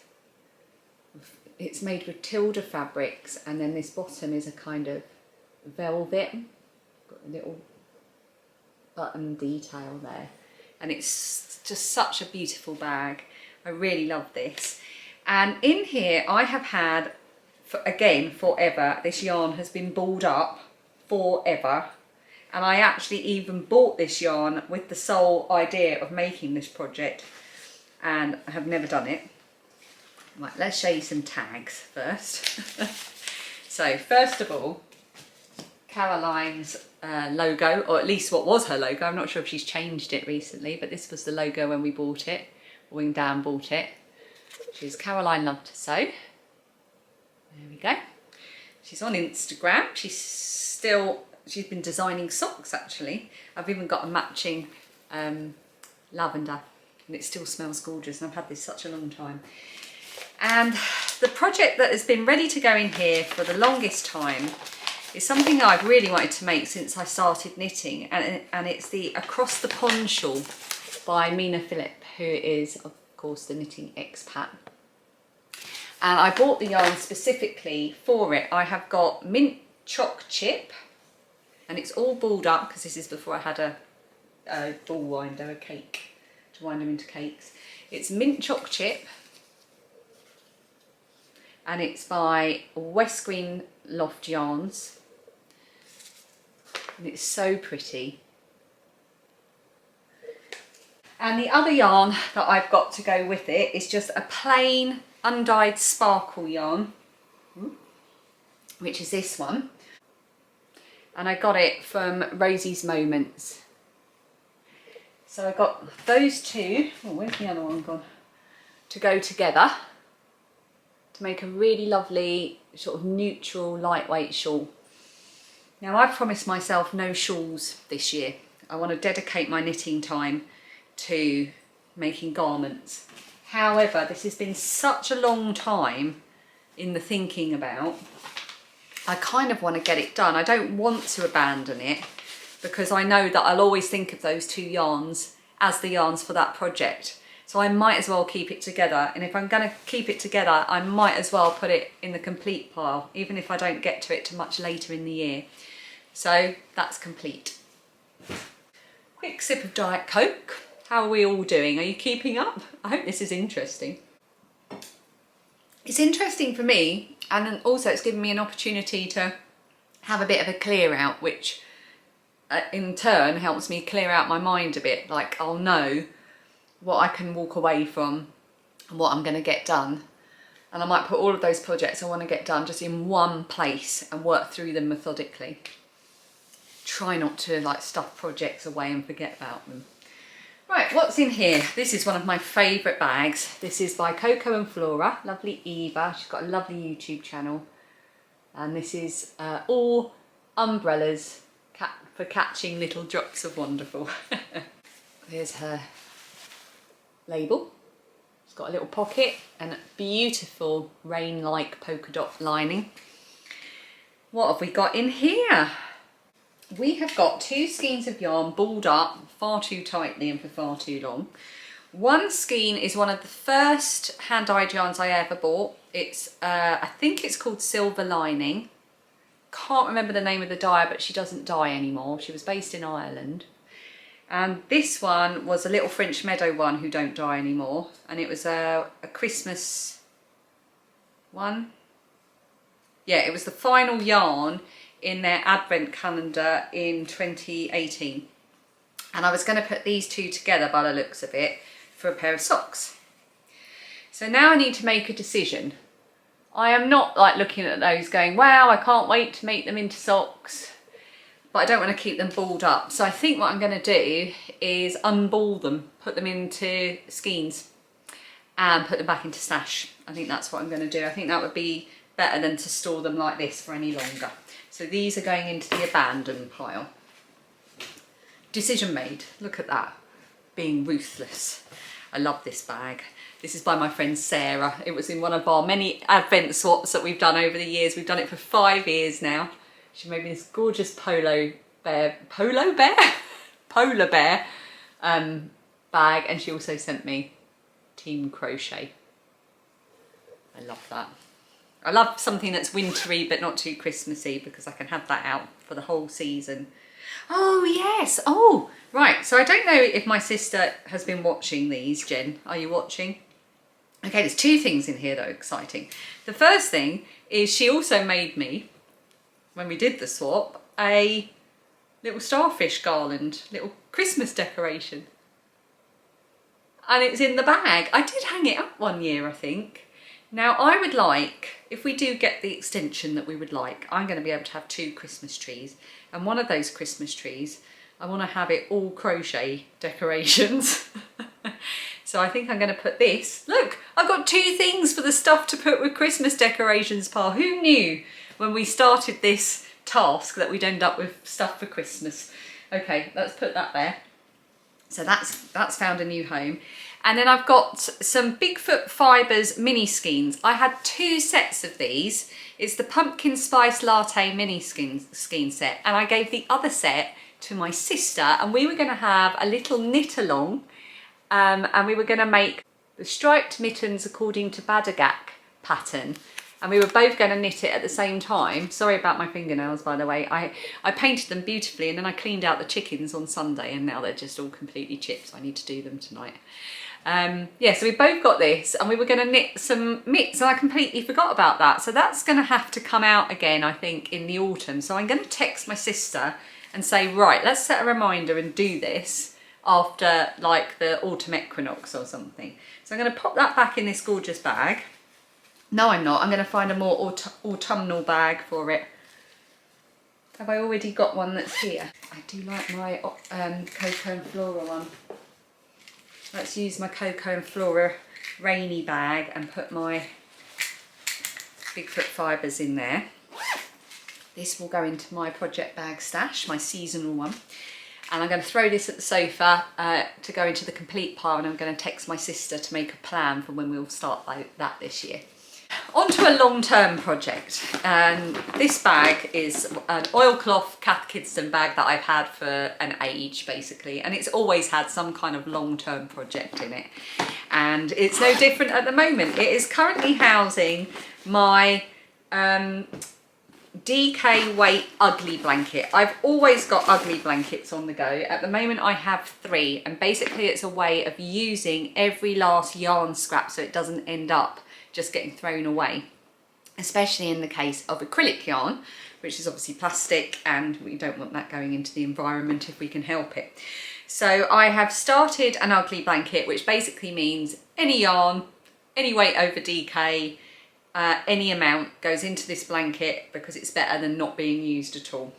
It's made with Tilda fabrics, and then this bottom is a kind of velvet. Got a little button detail there. And it's just such a beautiful bag. I really love this. And in here I have had, again, forever, this yarn has been balled up forever. And I actually even bought this yarn with the sole idea of making this project, and I have never done it. Right, let's show you some tags first. So first of all, Caroline's logo, or at least what was her logo. I'm not sure if she's changed it recently, but this was the logo when we bought it, or when Dan bought it. She's Caroline Love to Sew. There we go. She's on Instagram. She's been designing socks actually. I've even got a matching lavender, and it still smells gorgeous, and I've had this such a long time. And the project that has been ready to go in here for the longest time is something I've really wanted to make since I started knitting, and it's the Across the Pond shawl by Mina Phillip, who is of course the knitting expat. And I bought the yarn specifically for it. I have got mint choc chip, and it's all balled up because this is before I had a ball winder, a cake, to wind them into cakes. It's mint choc chip, and it's by West Green Loft Yarns, and it's so pretty. And the other yarn that I've got to go with it is just a plain undyed sparkle yarn, which is this one. And I got it from Rosie's Moments. So I got those two, oh, where's the other one gone, to go together to make a really lovely sort of neutral lightweight shawl. Now I've promised myself no shawls this year. I want to dedicate my knitting time to making garments. However, this has been such a long time in the thinking about, I kind of want to get it done. I don't want to abandon it because I know that I'll always think of those two yarns as the yarns for that project. So I might as well keep it together. And if I'm going to keep it together, I might as well put it in the complete pile, even if I don't get to it till much later in the year. So that's complete. Quick sip of Diet Coke. How are we all doing? Are you keeping up? I hope this is interesting. It's interesting for me, and also it's given me an opportunity to have a bit of a clear out, which in turn helps me clear out my mind a bit. Like, I'll know what I can walk away from and what I'm going to get done. And I might put all of those projects I want to get done just in one place and work through them methodically. Try not to like stuff projects away and forget about them. Right, what's in here? This is one of my favourite bags. This is by Coco and Flora, lovely Eva. She's got a lovely YouTube channel. And this is all umbrellas for catching little drops of wonderful. Here's her label. It's got a little pocket and a beautiful rain-like polka dot lining. What have we got in here? We have got two skeins of yarn balled up far too tightly and for far too long. One skein is one of the first hand-dyed yarns I ever bought. It's, I think it's called Silver Lining. Can't remember the name of the dyer, but she doesn't dye anymore. She was based in Ireland. And this one was a Little French Meadow one who don't dye anymore. And it was a Christmas one. Yeah, it was the final yarn in their advent calendar in 2018. And I was going to put these two together by the looks of it for a pair of socks. So now I need to make a decision. I am not like looking at those going, wow, I can't wait to make them into socks, but I don't want to keep them balled up. So I think what I'm going to do is unball them, put them into skeins and put them back into stash. I think that's what I'm going to do. I think that would be better than to store them like this for any longer. So these are going into the abandon pile. Decision made. Look at that, being ruthless. I love this bag. This is by my friend Sarah. It was in one of our many advent swaps that we've done over the years. We've done it for 5 years now. She made me this gorgeous polar bear bag, and she also sent me Team Crochet. I love that. I love something that's wintry but not too Christmassy, because I can have that out for the whole season. Oh yes, oh right, so I don't know if my sister has been watching these. Jen, are you watching? Okay, there's 2 things in here that are exciting. The first thing is she also made me, when we did the swap, a little starfish garland, little Christmas decoration. And it's in the bag. I did hang it up one year, I think. Now I would like, if we do get the extension that we would like, I'm going to be able to have 2 Christmas trees. And one of those Christmas trees, I want to have it all crochet decorations. So I think I'm going to put this. Look, I've got 2 things for the stuff to put with Christmas decorations, Pa. Who knew when we started this task that we'd end up with stuff for Christmas? Okay, let's put that there. So that's found a new home. And then I've got some Bigfoot Fibres mini skeins. I had 2 sets of these. It's the Pumpkin Spice Latte mini skein set, and I gave the other set to my sister, and we were going to have a little knit along, and we were going to make the striped mittens according to Badagak pattern, and we were both going to knit it at the same time. Sorry about my fingernails, by the way. I painted them beautifully, and then I cleaned out the chickens on Sunday, and now they're just all completely chipped. I need to do them tonight. Yeah, so we both got this, and we were going to knit some mitts, and I completely forgot about that. So that's going to have to come out again, I think, in the autumn. So I'm going to text my sister and say, right, let's set a reminder and do this after like the autumn equinox or something. So I'm going to pop that back in this gorgeous bag. No, I'm not. I'm going to find a more autumnal bag for it. Have I already got one that's here? I do like my Cocoa and Flora one. Let's use my Cocoa and Flora rainy bag and put my Bigfoot Fibres in there. This will go into my project bag stash, my seasonal one. And I'm going to throw this at the sofa to go into the complete pile, and I'm going to text my sister to make a plan for when we'll start that this year. On to a long-term project, and this bag is an oilcloth Cath Kidston bag that I've had for an age basically, and it's always had some kind of long-term project in it, and it's no different at the moment. It is currently housing my DK weight ugly blanket. I've always got ugly blankets on the go. At the moment I have 3, and basically it's a way of using every last yarn scrap so it doesn't end up just getting thrown away, especially in the case of acrylic yarn, which is obviously plastic, and we don't want that going into the environment if we can help it. So I have started an ugly blanket, which basically means any yarn, any weight over DK, any amount goes into this blanket, because it's better than not being used at all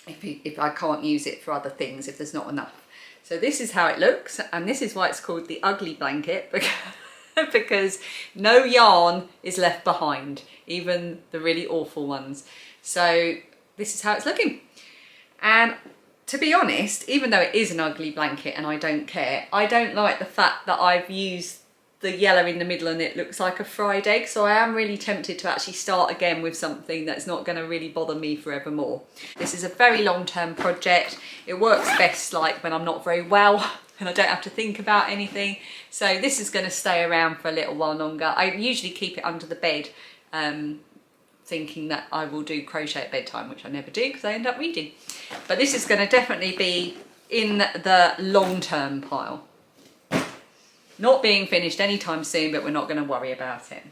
if I can't use it for other things, if there's not enough. So this is how it looks, and this is why it's called the ugly blanket, because no yarn is left behind, even the really awful ones. So this is how it's looking. And to be honest, even though it is an ugly blanket and I don't care, I don't like the fact that I've used the yellow in the middle and it looks like a fried egg. So I am really tempted to actually start again with something that's not going to really bother me forevermore. This is a very long-term project. It works best like when I'm not very well and I don't have to think about anything. So this is going to stay around for a little while longer. I usually keep it under the bed, thinking that I will do crochet at bedtime, which I never do because I end up reading. But this is going to definitely be in the long-term pile. Not being finished anytime soon, but we're not going to worry about it.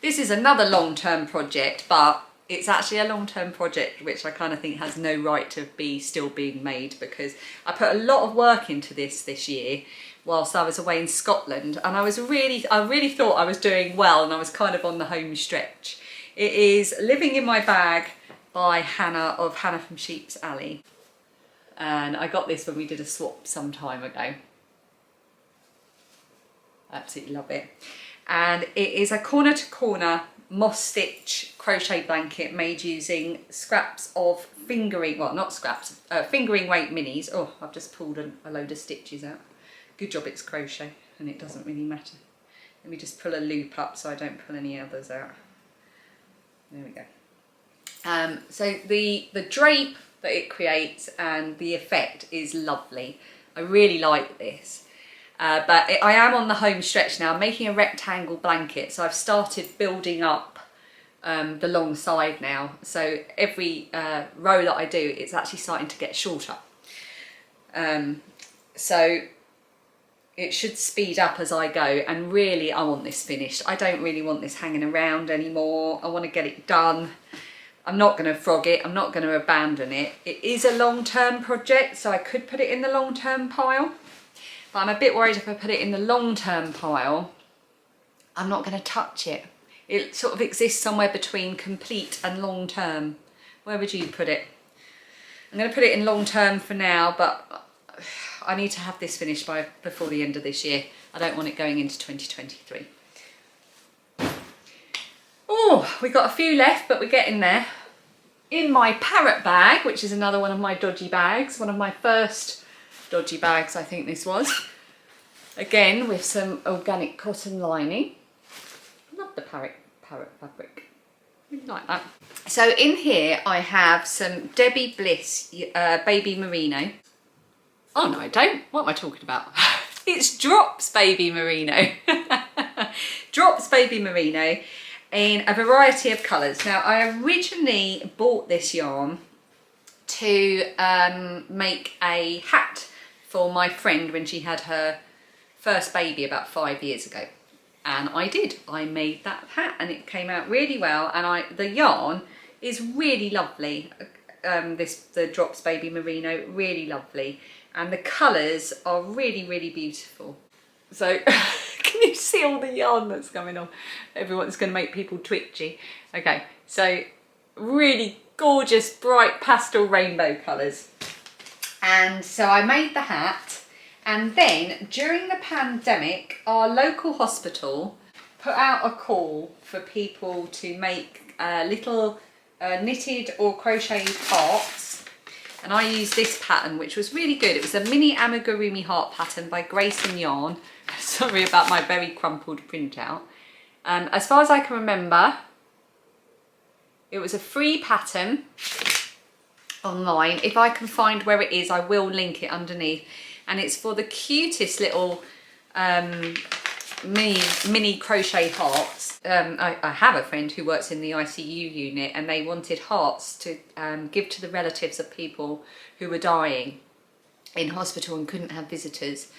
This is another long-term project, but it's actually a long-term project which I kind of think has no right to be still being made, because I put a lot of work into this year whilst I was away in Scotland, and I really thought I was doing well, and I was kind of on the home stretch. It is Living in My Bag by Hannah of Hannah from Sheep's Alley, and I got this when we did a swap some time ago. Absolutely love it. And it is a corner to corner moss stitch crochet blanket made using scraps of fingering weight minis. Oh, I've just pulled a load of stitches out. Good job it's crochet and it doesn't really matter. Let me just pull a loop up so I don't pull any others out. There we go. So the drape that it creates and the effect is lovely. I really like this. I am on the home stretch now. I'm making a rectangle blanket, so I've started building up the long side now. So every row that I do, it's actually starting to get shorter. So it should speed up as I go, and really I want this finished. I don't really want this hanging around anymore. I want to get it done. I'm not going to frog it. I'm not going to abandon it. It is a long-term project, so I could put it in the long-term pile. But I'm a bit worried if I put it in the long-term pile, I'm not going to touch it. It sort of exists somewhere between complete and long-term. Where would you put it? I'm going to put it in long-term for now, but I need to have this finished before the end of this year. I don't want it going into 2023. Oh, we've got a few left, but we're getting there. In my Parrot Bag, which is another one of my dodgy bags, one of my first dodgy bags I think this was, again with some organic cotton lining. I love the parrot fabric, I really like that. So in here I have some Debbie Bliss baby merino. Oh no I don't, what am I talking about? It's Drops baby merino. Drops baby merino in a variety of colours. Now I originally bought this yarn to make a hat for my friend when she had her first baby about 5 years ago, and I did. I made that hat and it came out really well, and the yarn is really lovely. The Drops baby merino, really lovely, and the colours are really beautiful. So can you see all the yarn that's coming on? Everyone's going to make people twitchy. Okay, so really gorgeous bright pastel rainbow colours. And so I made the hat, and then during the pandemic our local hospital put out a call for people to make little knitted or crocheted hearts, and I used this pattern which was really good. It was a mini Amiga Roomy heart pattern by Grace and Yarn. Sorry about my very crumpled printout. As far as I can remember, it was a free pattern online. If I can find where it is, I will link it underneath, and it's for the cutest little mini crochet hearts. I have a friend who works in the ICU unit, and they wanted hearts to give to the relatives of people who were dying in hospital and couldn't have visitors,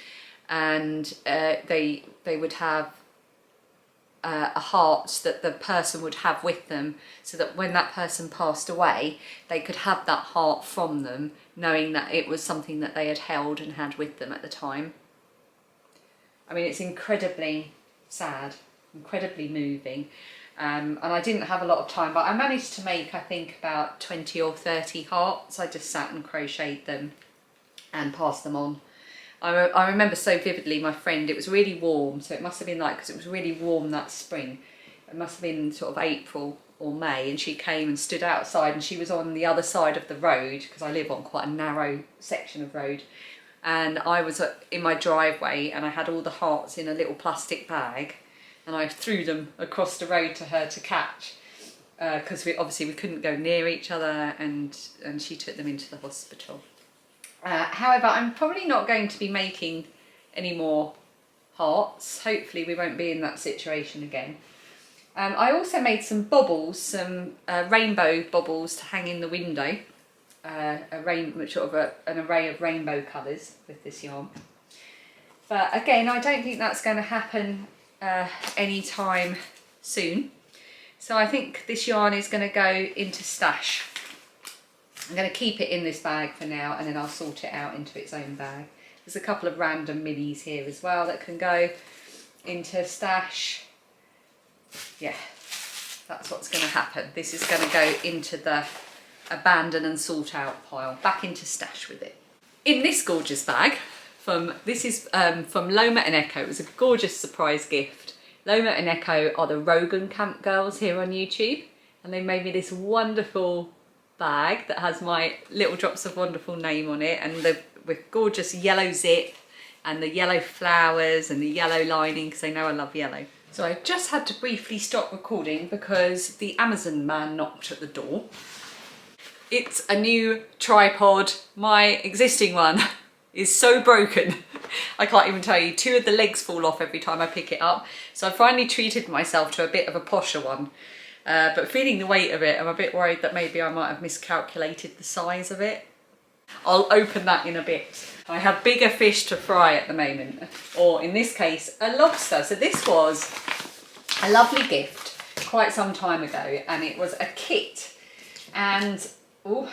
and they would have a heart that the person would have with them, so that when that person passed away they could have that heart from them, knowing that it was something that they had held and had with them at the time. I mean, it's incredibly sad, incredibly moving, and I didn't have a lot of time, but I managed to make, I think, about 20 or 30 hearts. I just sat and crocheted them and passed them on. I remember so vividly my friend, it was really warm, so it must have been like, because it was really warm that spring, it must have been sort of April or May, and she came and stood outside, and she was on the other side of the road, because I live on quite a narrow section of road, and I was in my driveway, and I had all the hearts in a little plastic bag, and I threw them across the road to her to catch, because obviously we couldn't go near each other, and she took them into the hospital. However, I'm probably not going to be making any more hearts. Hopefully we won't be in that situation again. I also made some baubles, some rainbow baubles to hang in the window. An array of rainbow colours with this yarn. But again, I don't think that's going to happen anytime soon. So I think this yarn is going to go into stash. I'm going to keep it in this bag for now, and then I'll sort it out into its own bag. There's a couple of random minis here as well that can go into stash. Yeah, that's what's going to happen. This is going to go into the abandon and sort out pile, back into stash with it. In this gorgeous bag, from Loma and Echo, it was a gorgeous surprise gift. Loma and Echo are the Rogan Camp girls here on YouTube, and they made me this wonderful bag that has my Little Drops of Wonderful name on it, and with gorgeous yellow zip and the yellow flowers and the yellow lining, because they know I love yellow. So I just had to briefly stop recording because the Amazon man knocked at the door. It's a new tripod. My existing one is so broken. I can't even tell you. 2 of the legs fall off every time I pick it up. So I finally treated myself to a bit of a posher one. But feeling the weight of it, I'm a bit worried that maybe I might have miscalculated the size of it. I'll open that in a bit. I have bigger fish to fry at the moment, or in this case, a lobster. So this was a lovely gift quite some time ago, and it was a kit. And ooh,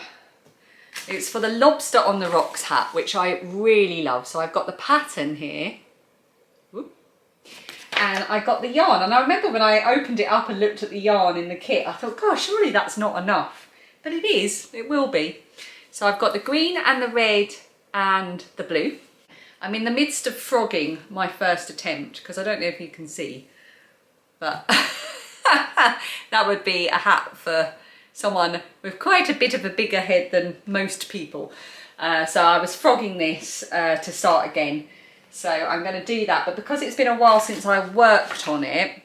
it's for the Lobster on the Rocks hat, which I really love. So I've got the pattern here. Ooh. And I got the yarn, and I remember when I opened it up and looked at the yarn in the kit, I thought, gosh, surely that's not enough. But it is, it will be. So I've got the green and the red and the blue. I'm in the midst of frogging my first attempt, because I don't know if you can see, but that would be a hat for someone with quite a bit of a bigger head than most people. So I was frogging this to start again. So I'm going to do that, but because it's been a while since I worked on it,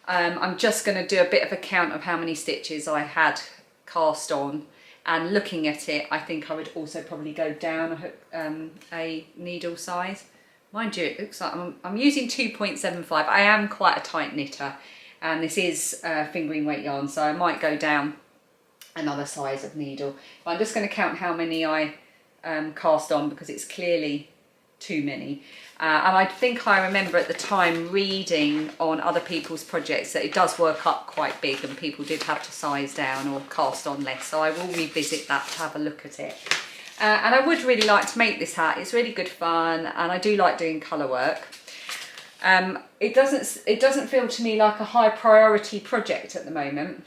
I'm just going to do a bit of a count of how many stitches I had cast on. And looking at it, I think I would also probably go down a needle size. Mind you, it looks like I'm using 2.75. I am quite a tight knitter, and this is fingering weight yarn, so I might go down another size of needle. But I'm just going to count how many I cast on, because it's clearly too many. And I think I remember at the time reading on other people's projects that it does work up quite big, and people did have to size down or cast on less. So I will revisit that to have a look at it. And I would really like to make this hat. It's really good fun, and I do like doing colour work. It doesn't feel to me like a high priority project at the moment,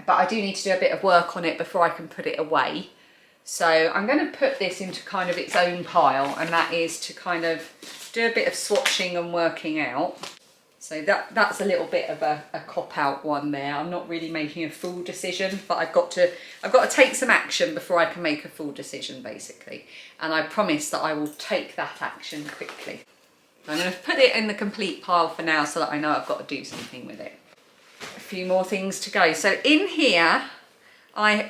but I do need to do a bit of work on it before I can put it away. So I'm going to put this into kind of its own pile, and that is to kind of do a bit of swatching and working out. So that's a little bit of a cop-out one there. I'm not really making a full decision, but I've got to take some action before I can make a full decision, basically. And I promise that I will take that action quickly. I'm going to put it in the complete pile for now, so that I know I've got to do something with it. A few more things to go. So in here,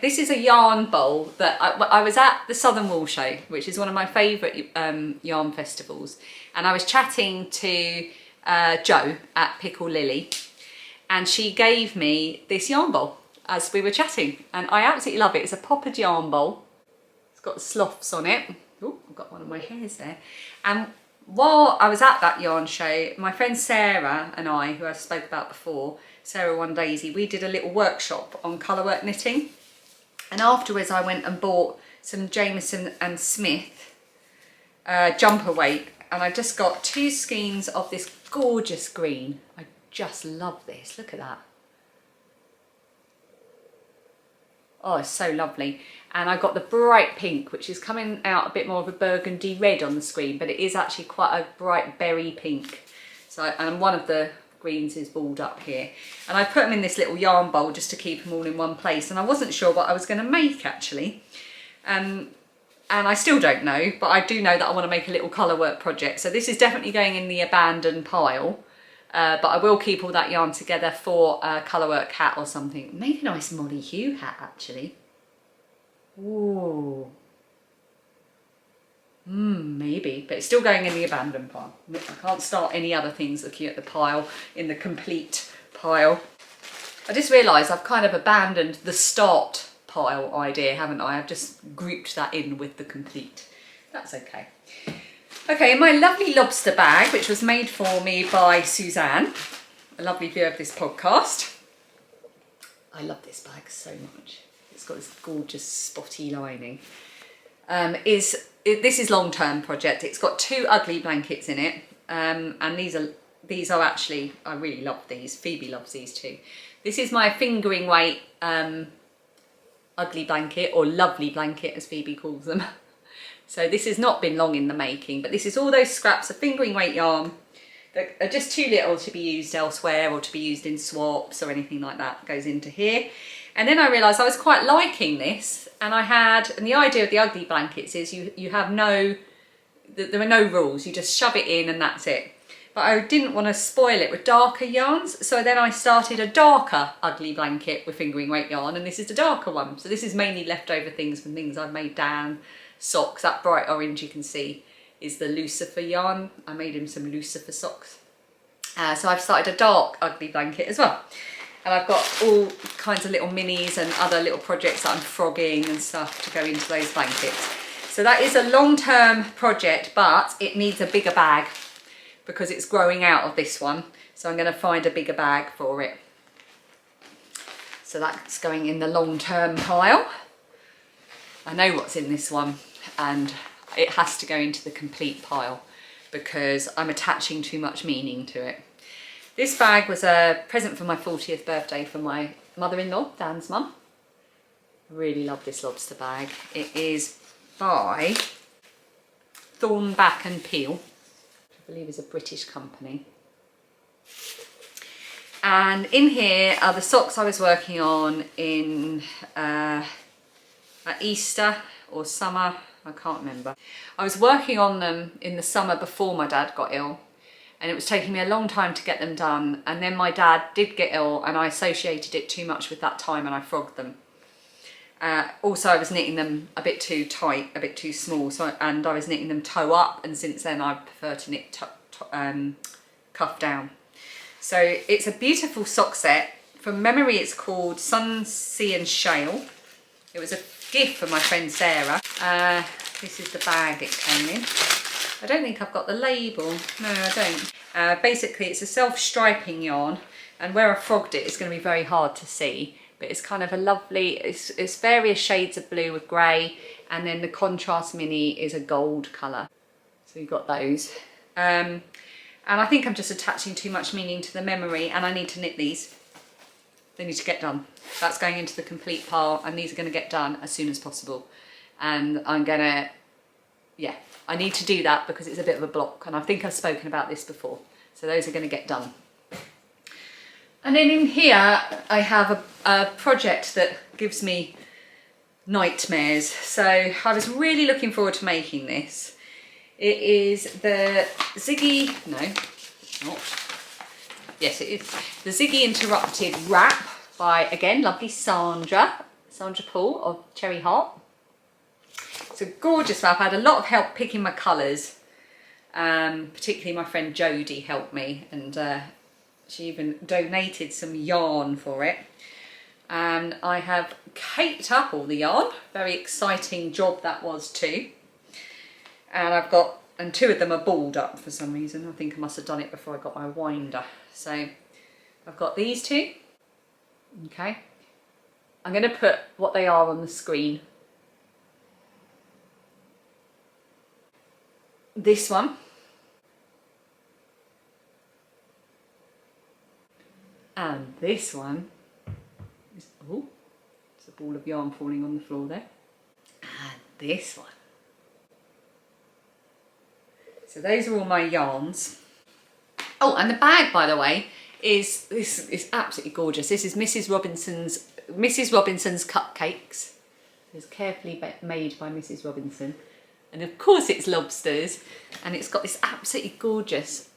this is a yarn bowl that I was at the Southern Wool Show, which is one of my favourite yarn festivals, and I was chatting to Jo at Pickle Lily, and she gave me this yarn bowl as we were chatting, and I absolutely love it. It's a poppered yarn bowl. It's got sloughs on it. Oh, I've got one of my hairs there. And while I was at that yarn show, my friend Sarah and I, who I spoke about before, Sarah One Daisy, we did a little workshop on colourwork knitting. And afterwards I went and bought some Jameson and Smith jumper weight, and I just got 2 skeins of this gorgeous green. I just love this, look at that. Oh, it's so lovely. And I got the bright pink, which is coming out a bit more of a burgundy red on the screen, but it is actually quite a bright berry pink. So, and one of the greens is balled up here, and I put them in this little yarn bowl just to keep them all in one place, and I wasn't sure what I was going to make actually, and I still don't know, but I do know that I want to make a little colour work project. So this is definitely going in the abandoned pile, but I will keep all that yarn together for a colour work hat or something. Maybe a nice Molly Hue hat actually. Ooh. Maybe, but it's still going in the abandoned pile. I can't start any other things looking at the pile in the complete pile. I just realised I've kind of abandoned the start pile idea, haven't I? I've just grouped that in with the complete. That's okay. Okay, my lovely lobster bag, which was made for me by Suzanne, a lovely viewer of this podcast. I love this bag so much. It's got this gorgeous spotty lining. This is long-term project. It's got 2 ugly blankets in it, and these are actually, I really love these. Phoebe loves these too. This is my fingering weight ugly blanket, or lovely blanket as Phoebe calls them. So this has not been long in the making, but this is all those scraps of fingering weight yarn that are just too little to be used elsewhere or to be used in swaps or anything like that. Goes into here. And then I realised I was quite liking this, and the idea of the ugly blankets is you have no there are no rules, you just shove it in and that's it. But I didn't want to spoil it with darker yarns, so then I started a darker ugly blanket with fingering weight yarn, and this is the darker one. So this is mainly leftover things from things I've made down, socks. That bright orange you can see is the Lucifer yarn. I made him some Lucifer socks. So I've started a dark ugly blanket as well. And I've got all kinds of little minis and other little projects that I'm frogging and stuff to go into those blankets. So that is a long-term project, but it needs a bigger bag because it's growing out of this one. So I'm going to find a bigger bag for it. So that's going in the long-term pile. I know what's in this one, and it has to go into the complete pile because I'm attaching too much meaning to it. This bag was a present for my 40th birthday from my mother-in-law, Dan's mum. I really love this lobster bag. It is by Thornback and Peel, which I believe is a British company. And in here are the socks I was working on in at Easter or summer, I can't remember. I was working on them in the summer before my dad got ill, and it was taking me a long time to get them done, and then my dad did get ill and I associated it too much with that time and I frogged them. Also I was knitting them a bit too tight, a bit too small, and I was knitting them toe up, and since then I prefer to knit cuff down. So it's a beautiful sock set. From memory it's called Sun, Sea and Shale. It was a gift from my friend Sarah. This is the bag it came in. I don't think I've got the label. No, I don't. Basically, it's a self-striping yarn, and where I frogged it, it's going to be very hard to see, but it's kind of a lovely, it's various shades of blue with grey, and then the contrast mini is a gold colour. So you've got those. And I think I'm just attaching too much meaning to the memory, and I need to knit these. They need to get done. That's going into the complete pile, and these are going to get done as soon as possible. And I'm going to, yeah, I need to do that because it's a bit of a block, and I think I've spoken about this before. So those are going to get done. And then in here I have a project that gives me nightmares. So I was really looking forward to making this. It is the Ziggy, no, it's not. Yes, it is. The Ziggy Interrupted Wrap by, again, lovely Sandra Paul of Cherry Heart. It's a gorgeous wrap. I had a lot of help picking my colours. Particularly my friend Jodie helped me, and she even donated some yarn for it. And I have caped up all the yarn. Very exciting job that was too. And I've got, and two of them are balled up for some reason. I think I must have done it before I got my winder. So I've got these two. Okay. I'm going to put what they are on the screen. This one. And this one is, oh, it's a ball of yarn falling on the floor there. And this one. So those are all my yarns. Oh, and the bag, by the way, is absolutely gorgeous. This is Mrs. Robinson's cupcakes. It's carefully made by Mrs. Robinson. And of course it's lobsters, and it's got this absolutely gorgeous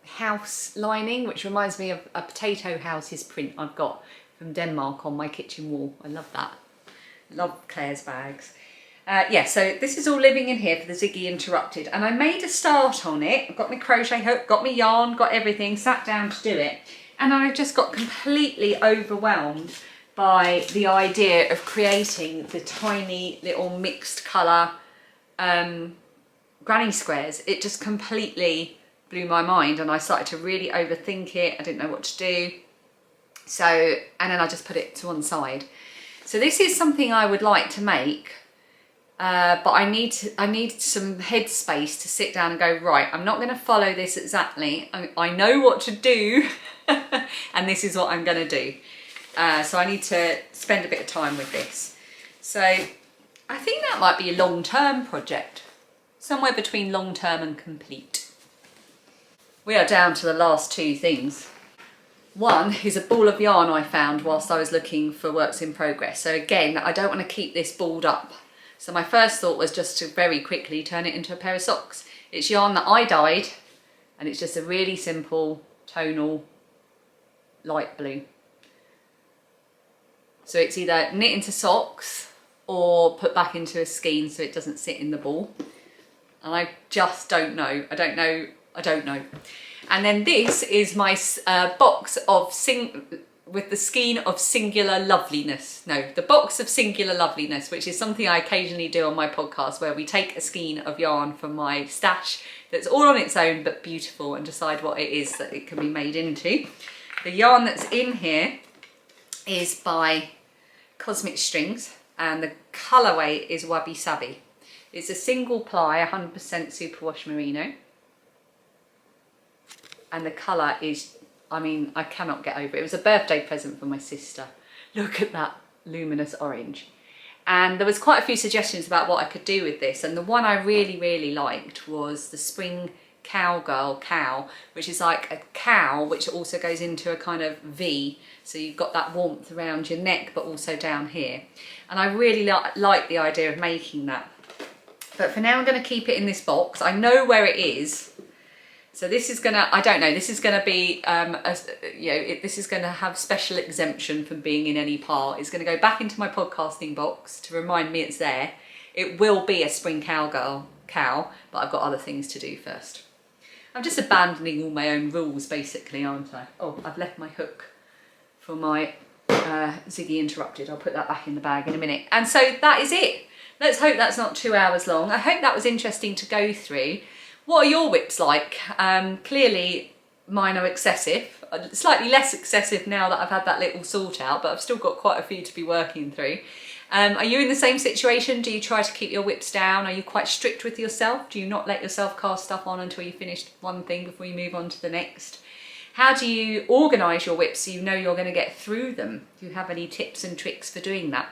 house lining, which reminds me of a potato houses print I've got from Denmark on my kitchen wall. I love that. Love Claire's bags. Yeah, so this is all living in here for the Ziggy Interrupted, and I made a start on it. I've got my crochet hook, got my yarn, got everything, sat down to do it, and I just got completely overwhelmed by the idea of creating the tiny little mixed colour granny squares. It just completely blew my mind, and I started to really overthink it. I didn't know what to do. So, and then I just put it to one side. So this is something I would like to make, but I need some headspace to sit down and go, right, I'm not going to follow this exactly. I know what to do, and this is what I'm going to do. So I need to spend a bit of time with this. So I think that might be a long-term project, somewhere between long-term and complete. We are down to the last two things. One is a ball of yarn I found whilst I was looking for works in progress. So again, I don't want to keep this balled up So my first thought was just to very quickly turn it into a pair of socks. It's yarn that I dyed, and it's just a really simple tonal light blue. So it's either knit into socks or put back into a skein so it doesn't sit in the ball. And I just don't know. I don't know. And then this is my box of with the skein of Singular Loveliness. No, the box of Singular Loveliness, which is something I occasionally do on my podcast, where we take a skein of yarn from my stash that's all on its own but beautiful and decide what it is that it can be made into. The yarn that's in here is by Cosmic Strings, and the colourway is Wabi Sabi. It's a single ply 100% superwash merino, and the colour is, I mean, I cannot get over it. It was a birthday present for my sister. Look at that luminous orange. And there was quite a few suggestions about what I could do with this, and the one I really liked was the Spring Cowgirl Cow, which is like a cow which also goes into a kind of V, so you've got that warmth around your neck but also down here. And I really like the idea of making that. But for now I'm going to keep it in this box. I know where it is. So this is gonna, I don't know, this is gonna be, this is gonna have special exemption from being in any part. It's gonna go back into my podcasting box to remind me it's there. It will be a Spring Cowgirl Cow, but I've got other things to do first. I'm just abandoning all my own rules basically, aren't I? Oh, I've left my hook for my Ziggy Interrupted. I'll put that back in the bag in a minute. And so that is it. Let's hope that's not 2 hours long. I hope that was interesting to go through. What are your whips like? Clearly mine are excessive, slightly less excessive now that I've had that little sort out, but I've still got quite a few to be working through. Are you in the same situation? Do you try to keep your whips down? Are you quite strict with yourself? Do you not let yourself cast stuff on until you finish one thing before you move on to the next? How do you organise your whips so you know you're going to get through them? Do you have any tips and tricks for doing that?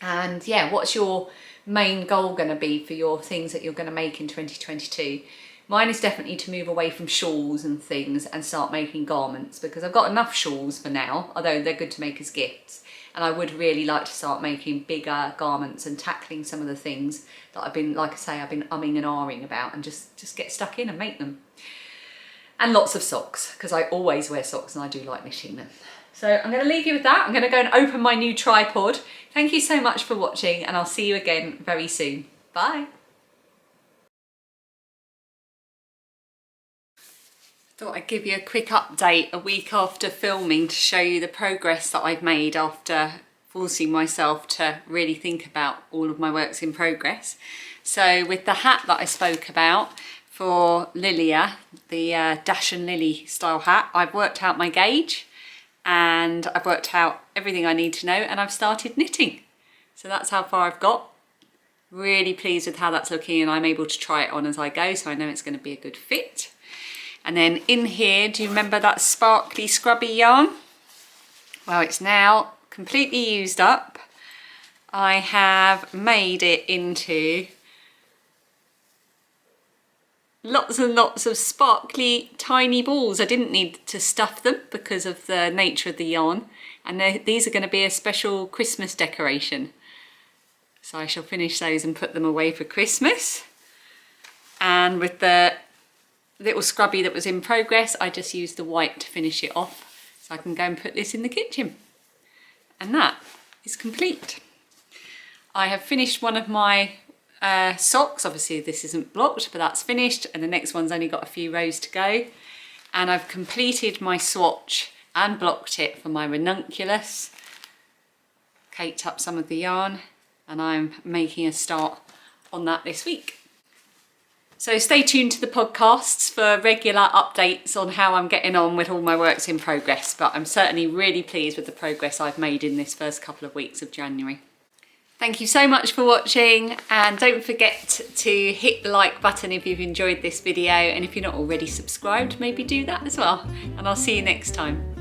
And yeah, what's your main goal going to be for your things that you're going to make in 2022? Mine is definitely to move away from shawls and things and start making garments, because I've got enough shawls for now, although they're good to make as gifts. And I would really like to start making bigger garments and tackling some of the things that I've been, like I say, I've been umming and ahhing about, and just get stuck in and make them. And lots of socks, because I always wear socks and I do like knitting them. So I'm going to leave you with that. I'm going to go and open my new tripod. Thank you so much for watching, and I'll see you again very soon. Bye. Thought I'd give you a quick update a week after filming to show you the progress that I've made after forcing myself to really think about all of my works in progress. So with the hat that I spoke about for Lilia, the Dash and Lily style hat, I've worked out my gauge and I've worked out everything I need to know, and I've started knitting. So that's how far I've got. Really pleased with how that's looking, and I'm able to try it on as I go, so I know it's going to be a good fit. And then in here, do you remember that sparkly scrubby yarn? Well, it's now completely used up. I have made it into lots and lots of sparkly tiny balls. I didn't need to stuff them because of the nature of the yarn, and these are going to be a special Christmas decoration. So I shall finish those and put them away for Christmas. And with the little scrubby that was in progress, I just used the white to finish it off, so I can go and put this in the kitchen. And that is complete. I have finished one of my socks. Obviously this isn't blocked, but that's finished, and the next one's only got a few rows to go. And I've completed my swatch and blocked it for my ranunculus. Caked up some of the yarn, and I'm making a start on that this week. So stay tuned to the podcasts for regular updates on how I'm getting on with all my works in progress, but I'm certainly really pleased with the progress I've made in this first couple of weeks of January. Thank you so much for watching, and don't forget to hit the like button if you've enjoyed this video, and if you're not already subscribed, maybe do that as well. And I'll see you next time.